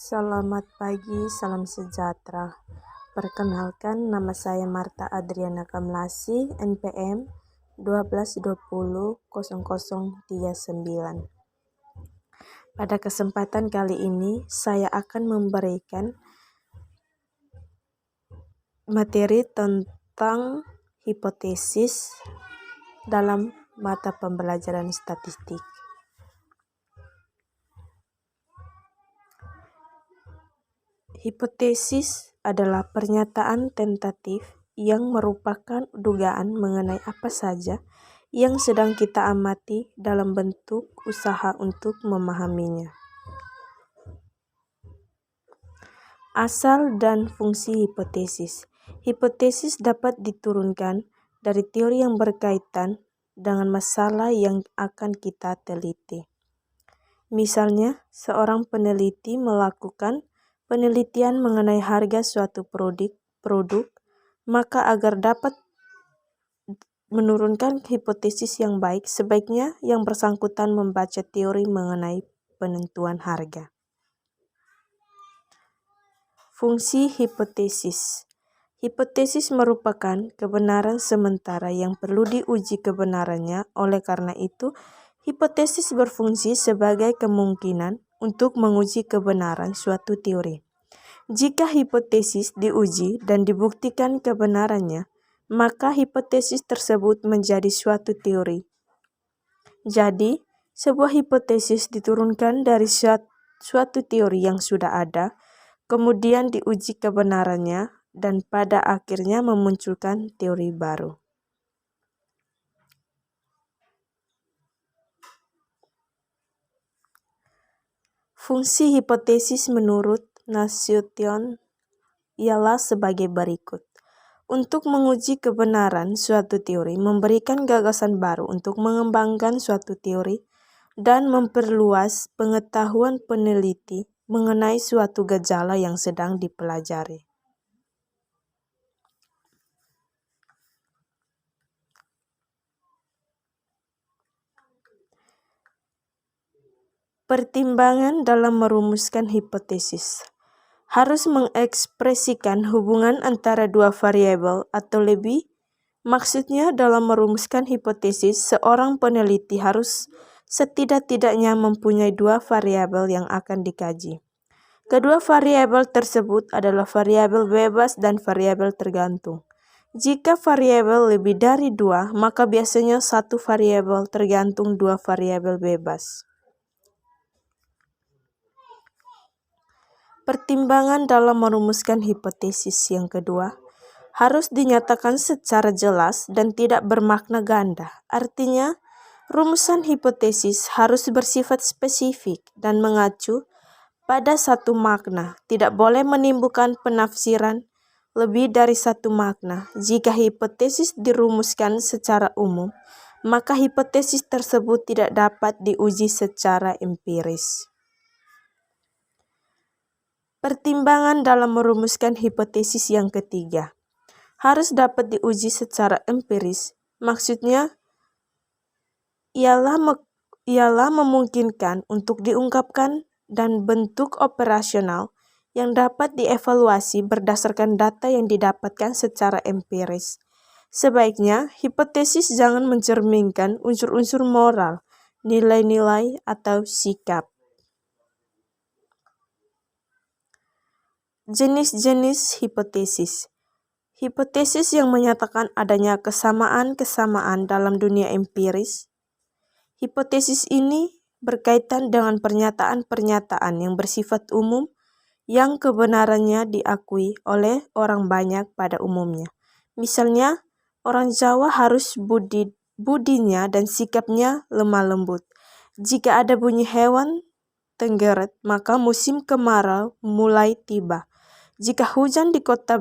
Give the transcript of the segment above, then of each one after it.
Selamat pagi, salam sejahtera. Perkenalkan, nama saya Marta Adriana Kamlasi, NPM 12200039. Pada kesempatan kali ini, saya akan memberikan materi tentang hipotesis dalam mata pembelajaran statistik. Hipotesis adalah pernyataan tentatif yang merupakan dugaan mengenai apa saja yang sedang kita amati dalam bentuk usaha untuk memahaminya. Asal dan fungsi hipotesis. Hipotesis dapat diturunkan dari teori yang berkaitan dengan masalah yang akan kita teliti. Misalnya, seorang peneliti melakukan penelitian mengenai harga suatu produk, maka agar dapat menurunkan hipotesis yang baik, sebaiknya yang bersangkutan membaca teori mengenai penentuan harga. Fungsi hipotesis. Hipotesis merupakan kebenaran sementara yang perlu diuji kebenarannya. Oleh karena itu, hipotesis berfungsi sebagai kemungkinan untuk menguji kebenaran suatu teori. Jika hipotesis diuji dan dibuktikan kebenarannya, maka hipotesis tersebut menjadi suatu teori. Jadi, sebuah hipotesis diturunkan dari suatu teori yang sudah ada, kemudian diuji kebenarannya, dan pada akhirnya memunculkan teori baru. Fungsi hipotesis menurut Nation ialah sebagai berikut. Untuk menguji kebenaran suatu teori, memberikan gagasan baru untuk mengembangkan suatu teori, dan memperluas pengetahuan peneliti mengenai suatu gejala yang sedang dipelajari. Pertimbangan dalam merumuskan hipotesis. Harus mengekspresikan hubungan antara dua variabel atau lebih. Maksudnya, dalam merumuskan hipotesis, seorang peneliti harus setidak-tidaknya mempunyai dua variabel yang akan dikaji. Kedua variabel tersebut adalah variabel bebas dan variabel tergantung. Jika variabel lebih dari dua, maka biasanya satu variabel tergantung, dua variabel bebas. Pertimbangan dalam merumuskan hipotesis yang kedua harus dinyatakan secara jelas dan tidak bermakna ganda. Artinya, rumusan hipotesis harus bersifat spesifik dan mengacu pada satu makna. Tidak boleh menimbulkan penafsiran lebih dari satu makna. Jika hipotesis dirumuskan secara umum, maka hipotesis tersebut tidak dapat diuji secara empiris. Pertimbangan dalam merumuskan hipotesis yang ketiga harus dapat diuji secara empiris. Maksudnya ialah memungkinkan untuk diungkapkan dan bentuk operasional yang dapat dievaluasi berdasarkan data yang didapatkan secara empiris. Sebaiknya, hipotesis jangan mencerminkan unsur-unsur moral, nilai-nilai, atau sikap. Jenis-jenis hipotesis. Hipotesis yang menyatakan adanya kesamaan-kesamaan dalam dunia empiris. Hipotesis ini berkaitan dengan pernyataan-pernyataan yang bersifat umum yang kebenarannya diakui oleh orang banyak pada umumnya. Misalnya, orang Jawa harus budinya dan sikapnya lemah lembut. Jika ada bunyi hewan tenggeret, maka musim kemarau mulai tiba. Jika hujan di kota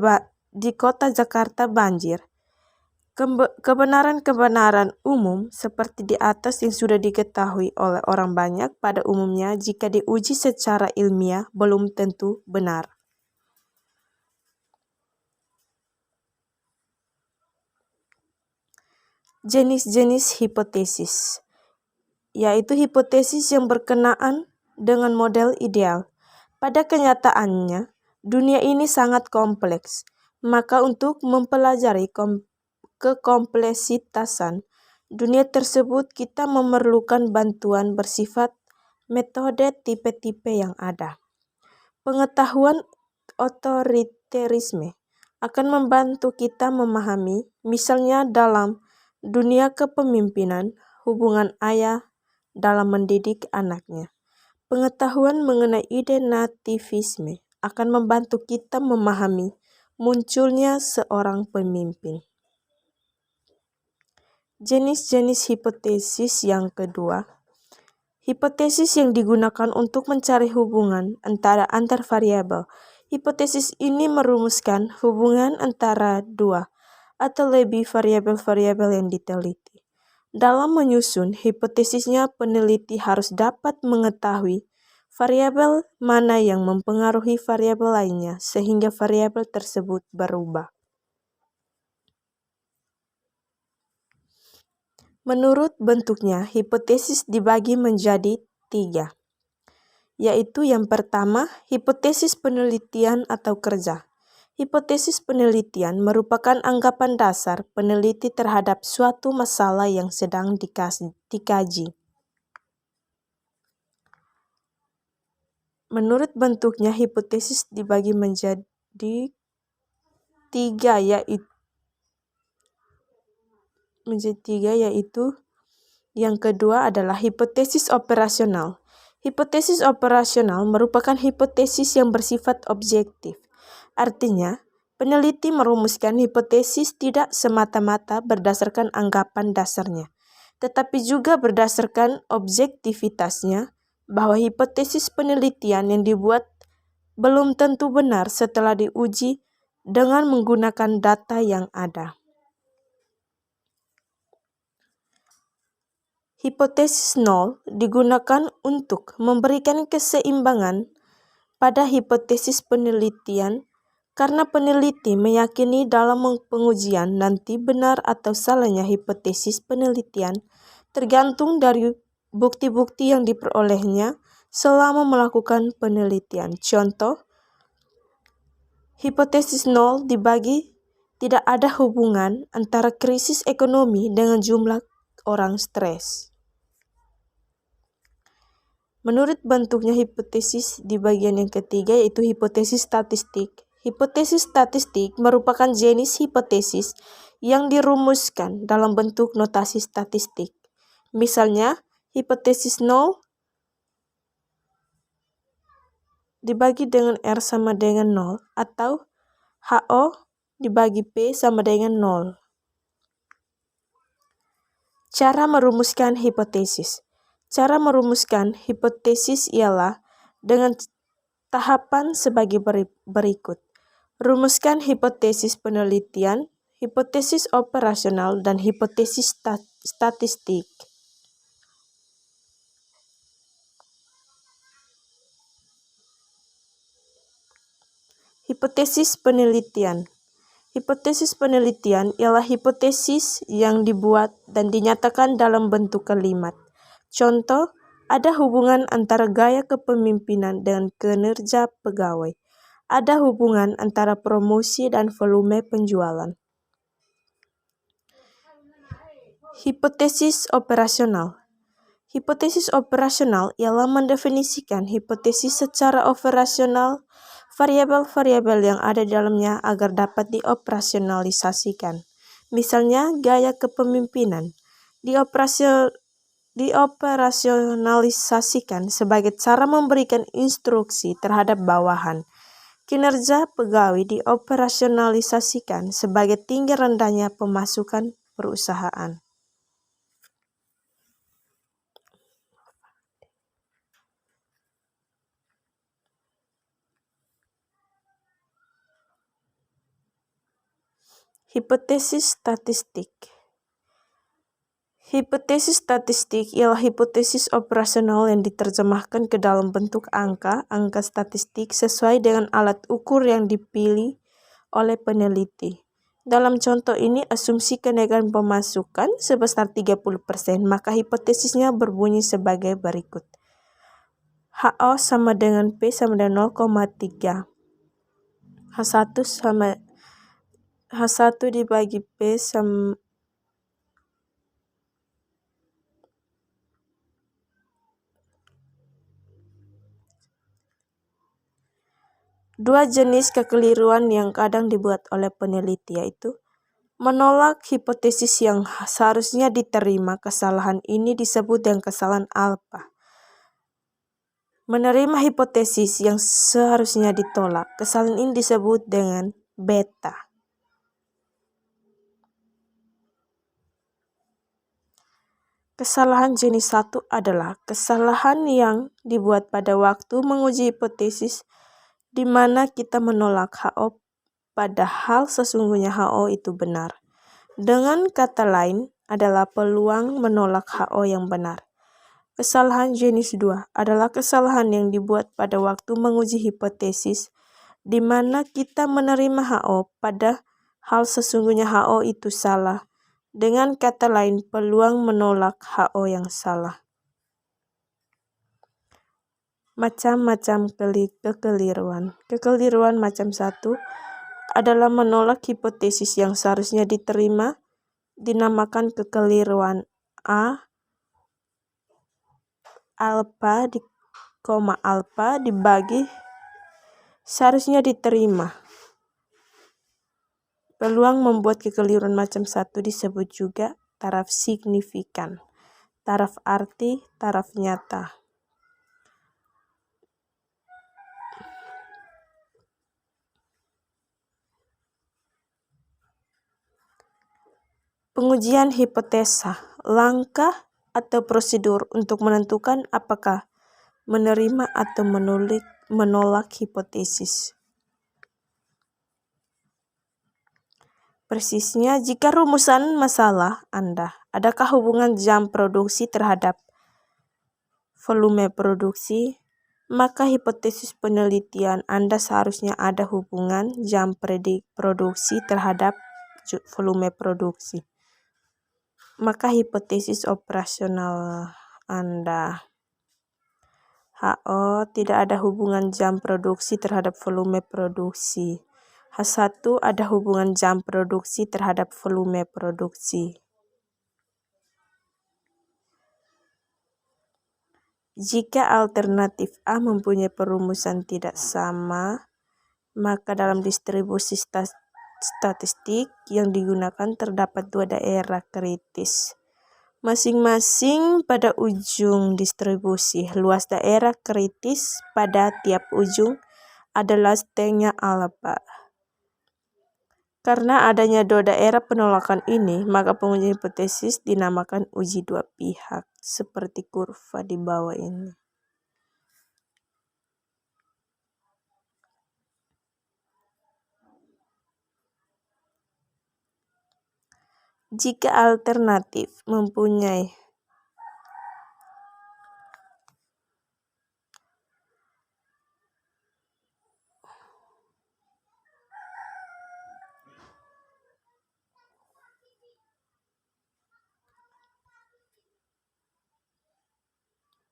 Jakarta banjir, kebenaran-kebenaran umum seperti di atas yang sudah diketahui oleh orang banyak pada umumnya, jika diuji secara ilmiah belum tentu benar. Jenis-jenis hipotesis, yaitu hipotesis yang berkenaan dengan model ideal. Pada kenyataannya, dunia ini sangat kompleks. Maka untuk mempelajari kekompleksitasan dunia tersebut, kita memerlukan bantuan bersifat metode tipe-tipe yang ada. Pengetahuan otoriterisme akan membantu kita memahami, misalnya dalam dunia kepemimpinan, hubungan ayah dalam mendidik anaknya. Pengetahuan mengenai ide nativisme akan membantu kita memahami munculnya seorang pemimpin. Jenis-jenis hipotesis yang kedua. Hipotesis yang digunakan untuk mencari hubungan antara antar variabel. Hipotesis ini merumuskan hubungan antara dua atau lebih variabel-variabel yang diteliti. Dalam menyusun hipotesisnya, peneliti harus dapat mengetahui variabel mana yang mempengaruhi variabel lainnya sehingga variabel tersebut berubah. Menurut bentuknya, hipotesis dibagi menjadi 3, yaitu yang pertama, hipotesis penelitian atau kerja. Hipotesis penelitian merupakan anggapan dasar peneliti terhadap suatu masalah yang sedang dikaji. Menurut bentuknya, hipotesis dibagi menjadi 3, yaitu yang kedua adalah hipotesis operasional. Hipotesis operasional merupakan hipotesis yang bersifat objektif. Artinya, peneliti merumuskan hipotesis tidak semata-mata berdasarkan anggapan dasarnya, tetapi juga berdasarkan objektivitasnya, bahwa hipotesis penelitian yang dibuat belum tentu benar setelah diuji dengan menggunakan data yang ada. Hipotesis nol digunakan untuk memberikan keseimbangan pada hipotesis penelitian karena peneliti meyakini dalam pengujian nanti benar atau salahnya hipotesis penelitian tergantung dari bukti-bukti yang diperolehnya selama melakukan penelitian. Contoh, hipotesis nol dibagi tidak ada hubungan antara krisis ekonomi dengan jumlah orang stres. Menurut bentuknya hipotesis di bagian yang ketiga, yaitu hipotesis statistik. Hipotesis statistik merupakan jenis hipotesis yang dirumuskan dalam bentuk notasi statistik. Misalnya, hipotesis nol dibagi dengan R sama dengan 0 atau HO dibagi P sama dengan 0. Cara merumuskan hipotesis. Cara merumuskan hipotesis ialah dengan tahapan sebagai berikut. Rumuskan hipotesis penelitian, hipotesis operasional, dan hipotesis statistik. Hipotesis penelitian. Hipotesis penelitian ialah hipotesis yang dibuat dan dinyatakan dalam bentuk kalimat. Contoh, ada hubungan antara gaya kepemimpinan dengan kinerja pegawai. Ada hubungan antara promosi dan volume penjualan. Hipotesis operasional. Hipotesis operasional ialah mendefinisikan hipotesis secara operasional variabel-variabel yang ada di dalamnya agar dapat dioperasionalisasikan. Misalnya, gaya kepemimpinan dioperasionalisasikan sebagai cara memberikan instruksi terhadap bawahan. Kinerja pegawai dioperasionalisasikan sebagai tinggi rendahnya pemasukan perusahaan. Hipotesis statistik. Hipotesis statistik ialah hipotesis operasional yang diterjemahkan ke dalam bentuk angka statistik sesuai dengan alat ukur yang dipilih oleh peneliti. Dalam contoh ini, asumsi kenaikan pemasukan sebesar 30%, maka hipotesisnya berbunyi sebagai berikut. HO sama dengan P sama dengan 0,3. H1 dibagi P sama 2 jenis kekeliruan yang kadang dibuat oleh peneliti, yaitu menolak hipotesis yang seharusnya diterima. Kesalahan ini disebut dengan kesalahan alfa. Menerima hipotesis yang seharusnya ditolak. Kesalahan ini disebut dengan beta. Kesalahan jenis 1 adalah kesalahan yang dibuat pada waktu menguji hipotesis di mana kita menolak HO padahal sesungguhnya HO itu benar. Dengan kata lain adalah peluang menolak HO yang benar. Kesalahan jenis 2 adalah kesalahan yang dibuat pada waktu menguji hipotesis di mana kita menerima HO padahal sesungguhnya HO itu salah. Dengan kata lain, peluang menolak HO yang salah. Macam-macam kekeliruan. Kekeliruan macam 1 adalah menolak hipotesis yang seharusnya diterima, dinamakan kekeliruan A. Alfa dibagi seharusnya diterima. Peluang membuat kekeliruan macam 1 disebut juga taraf signifikan, taraf arti, taraf nyata. Pengujian hipotesa, langkah atau prosedur untuk menentukan apakah menerima atau menolak hipotesis. Persisnya, jika rumusan masalah Anda, adakah hubungan jam produksi terhadap volume produksi, maka hipotesis penelitian Anda seharusnya ada hubungan jam produksi terhadap volume produksi. Maka hipotesis operasional Anda, HO tidak ada hubungan jam produksi terhadap volume produksi. H1 ada hubungan jam produksi terhadap volume produksi. Jika alternatif A mempunyai perumusan tidak sama, maka dalam distribusi statistik yang digunakan terdapat 2 daerah kritis. Masing-masing pada ujung distribusi. Luas daerah kritis pada tiap ujung adalah setengah alfa. Karena adanya 2 daerah penolakan ini, maka pengujian hipotesis dinamakan uji 2 pihak, seperti kurva di bawah ini. Jika alternatif mempunyai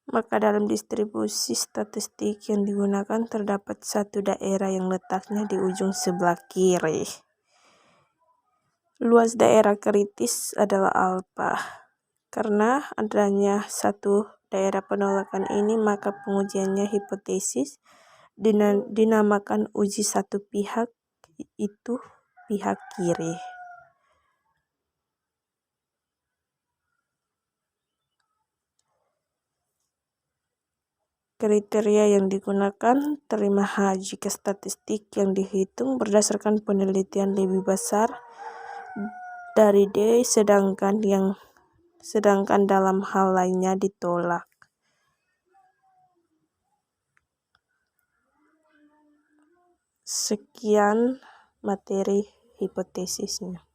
maka dalam distribusi statistik yang digunakan terdapat 1 daerah yang letaknya di ujung sebelah kiri. Luas daerah kritis adalah alfa. Karena adanya 1 daerah penolakan ini, maka pengujiannya hipotesis dinamakan uji 1 pihak, itu pihak kiri. Kriteria yang digunakan, terima H jika statistik yang dihitung berdasarkan penelitian lebih besar dari D, sedangkan dalam hal lainnya ditolak. Sekian materi hipotesisnya.